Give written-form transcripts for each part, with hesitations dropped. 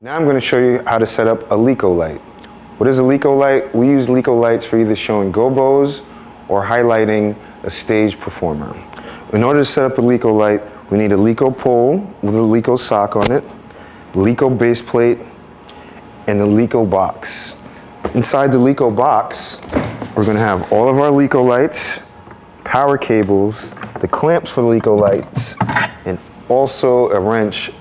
Now I'm going to show you how to set up a Leko light. What is a Leko light? We use Leko lights for either showing gobos or highlighting a stage performer. In order to set up a Leko light, we need a Leko pole with a Leko sock on it, Leko base plate, and the Leko box. Inside the Leko box, we're going to have all of our Leko lights, power cables, the clamps for the Leko lights, and also a wrench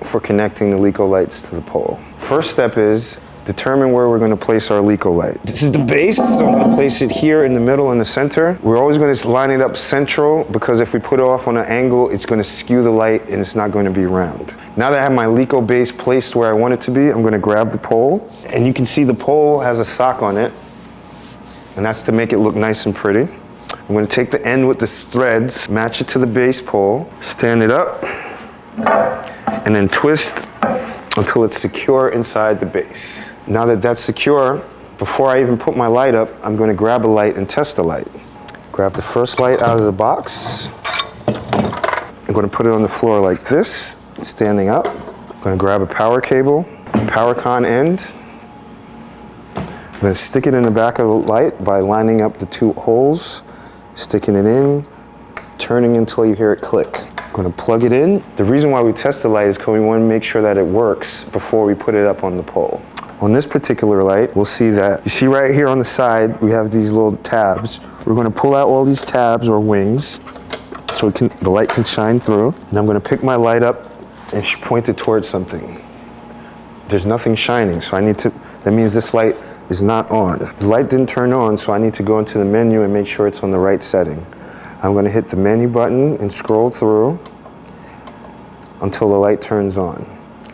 for connecting the Leko lights to the pole. First step is determine where we're going to place our Leko light. This is the base, so I'm going to place it here in the middle in the center. We're always going to line it up central because if we put it off on an angle, it's going to skew the light and it's not going to be round. Now that I have my Leko base placed where I want it to be, I'm going to grab the pole, and you can see the pole has a sock on it, and that's to make it look nice and pretty. I'm going to take the end with the threads, match it to the base pole, stand it up, and then twist until it's secure inside the base. Now that that's secure, before I even put my light up, I'm going to grab a light and test the light. Grab the first light out of the box. I'm going to put it on the floor like this, standing up. I'm going to grab a power cable, power con end. I'm going to stick it in the back of the light by lining up the two holes, sticking it in, turning until you hear it click. I'm going to plug it in. The reason why we test the light is because we want to make sure that it works before we put it up on the pole. On this particular light, we'll see that, you see right here on the side, we have these little tabs. We're going to pull out all these tabs or wings so the light can shine through. And I'm going to pick my light up and point it towards something. There's nothing shining, so that means this light is not on. The light didn't turn on, so I need to go into the menu and make sure it's on the right setting. I'm going to hit the menu button and scroll through until the light turns on.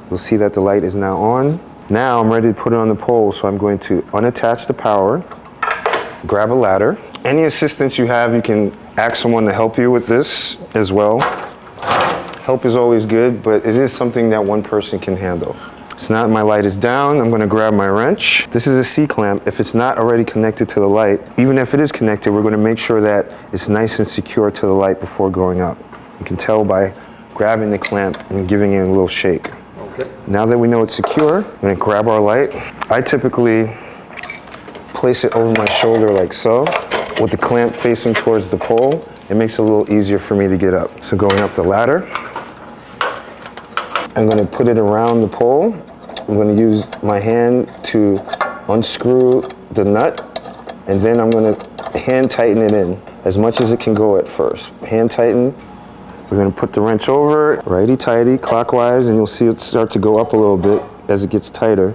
You'll see that the light is now on. Now I'm ready to put it on the pole, so I'm going to unattach the power, grab a ladder. Any assistance you have, you can ask someone to help you with this as well. Help is always good, but it is something that one person can handle. So now that my light is down, I'm going to grab my wrench. This is a C-clamp. If it's not already connected to the light, even if it is connected, we're going to make sure that it's nice and secure to the light before going up. You can tell by grabbing the clamp and giving it a little shake. Okay. Now that we know it's secure, I'm going to grab our light. I typically place it over my shoulder like so, with the clamp facing towards the pole. It makes it a little easier for me to get up. So going up the ladder, I'm going to put it around the pole. I'm going to use my hand to unscrew the nut, and then I'm going to hand tighten it in as much as it can go at first. Hand tighten. We're going to put the wrench over, righty-tighty, clockwise, and you'll see it start to go up a little bit as it gets tighter.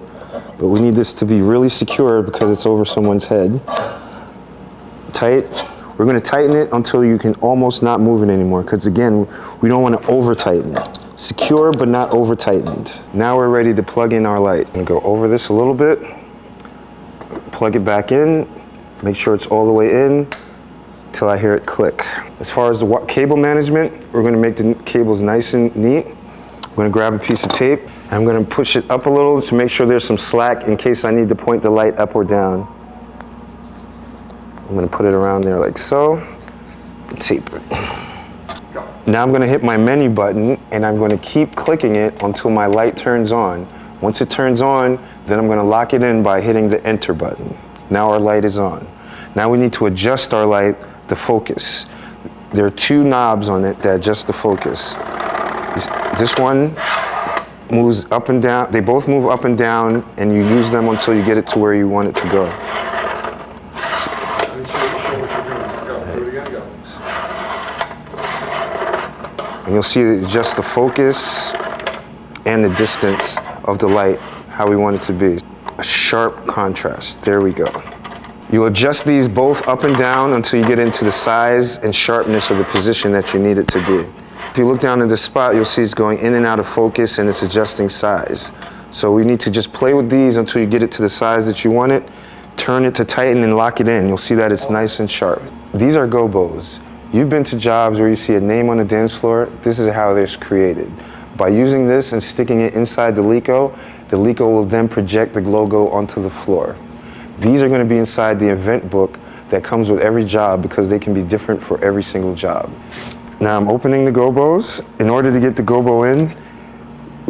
But we need this to be really secure because it's over someone's head. Tight. We're going to tighten it until you can almost not move it anymore, because again, we don't want to over-tighten. Secure but not over-tightened. Now we're ready to plug in our light. I'm going to go over this a little bit, plug it back in, make sure it's all the way in till I hear it click. As far as the cable management, we're going to make the cables nice and neat. I'm going to grab a piece of tape. I'm going to push it up a little to make sure there's some slack in case I need to point the light up or down. I'm going to put it around there like so, tape it. Now I'm going to hit my menu button and I'm going to keep clicking it until my light turns on. Once it turns on, then I'm going to lock it in by hitting the enter button. Now our light is on. Now we need to adjust our light, the focus. There are two knobs on it that adjust the focus. This one moves up and down. They both move up and down, and you use them until you get it to where you want it to go. And you'll see it adjusts the focus and the distance of the light, how we want it to be. A sharp contrast, there we go. You'll adjust these both up and down until you get into the size and sharpness of the position that you need it to be. If you look down at this spot, you'll see it's going in and out of focus and it's adjusting size. So we need to just play with these until you get it to the size that you want it, turn it to tighten and lock it in. You'll see that it's nice and sharp. These are gobos. You've been to jobs where you see a name on the dance floor. This is how they're created. By using this and sticking it inside the Leko will then project the logo onto the floor. These are going to be inside the event book that comes with every job because they can be different for every single job. Now I'm opening the gobos. In order to get the gobo in,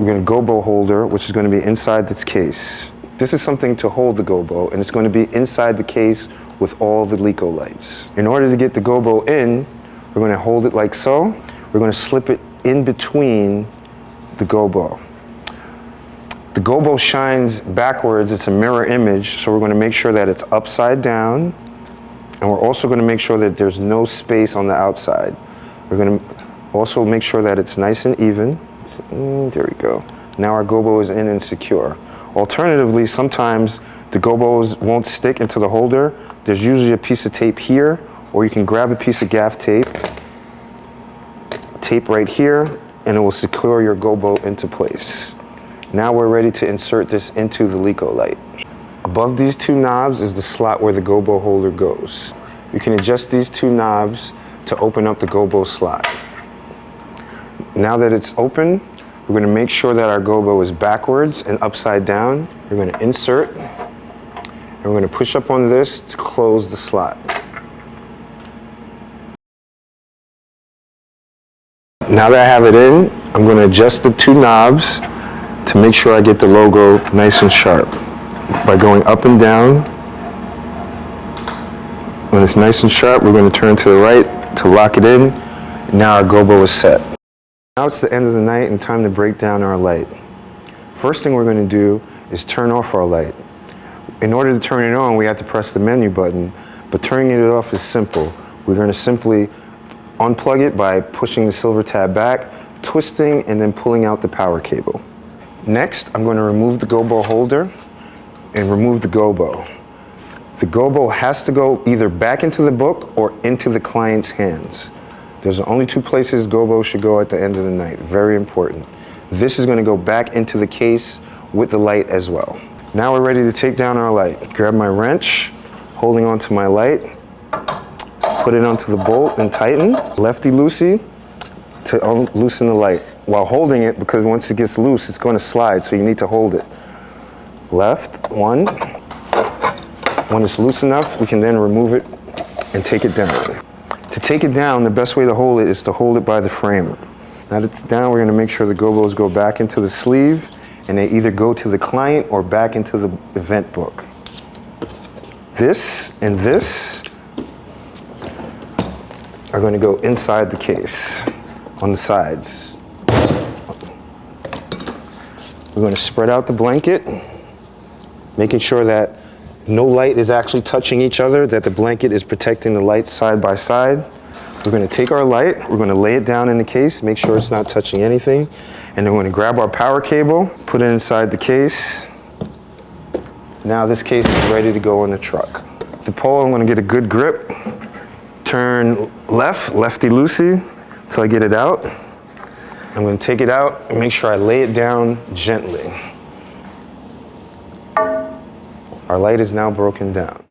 we're going to gobo holder, which is going to be inside this case. This is something to hold the gobo, and it's going to be inside the case with all the Leko lights. In order to get the gobo in, we're going to hold it like so. We're going to slip it in between the gobo. The gobo shines backwards. It's a mirror image, so we're going to make sure that it's upside down, and we're also going to make sure that there's no space on the outside. We're going to also make sure that it's nice and even. There we go. Now our gobo is in and secure. Alternatively, sometimes the gobos won't stick into the holder. There's usually a piece of tape here, or you can grab a piece of gaff tape, tape right here, and it will secure your gobo into place. Now we're ready to insert this into the Leko light. Above these two knobs is the slot where the gobo holder goes. You can adjust these two knobs to open up the gobo slot. Now that it's open, we're going to make sure that our gobo is backwards and upside down. We're going to insert, and we're going to push up on this to close the slot. Now that I have it in, I'm going to adjust the two knobs to make sure I get the logo nice and sharp by going up and down. When it's nice and sharp, we're going to turn to the right to lock it in. Now our gobo is set. Now it's the end of the night and time to break down our light. First thing we're going to do is turn off our light. In order to turn it on, we have to press the menu button, but turning it off is simple. We're going to simply unplug it by pushing the silver tab back, twisting, and then pulling out the power cable. Next, I'm going to remove the gobo holder and remove the gobo. The gobo has to go either back into the book or into the client's hands. There's only two places gobo should go at the end of the night. Very important. This is going to go back into the case with the light as well. Now we're ready to take down our light. Grab my wrench, holding onto my light, put it onto the bolt and tighten. Lefty-loosey to loosen the light while holding it, because once it gets loose, it's going to slide, so you need to hold it. Left, one. When it's loose enough, we can then remove it and take it down. To take it down, the best way to hold it is to hold it by the frame. Now that it's down, we're going to make sure the gobos go back into the sleeve, and they either go to the client or back into the event book. This and this are going to go inside the case on the sides. We're going to spread out the blanket, making sure that no light is actually touching each other, that the blanket is protecting the lights side by side. We're going to take our light, we're going to lay it down in the case, make sure it's not touching anything, and then we're going to grab our power cable, put it inside the case. Now this case is ready to go in the truck. The pole, I'm going to get a good grip, turn left, lefty-loosey, until I get it out. I'm going to take it out and make sure I lay it down gently. Our light is now broken down.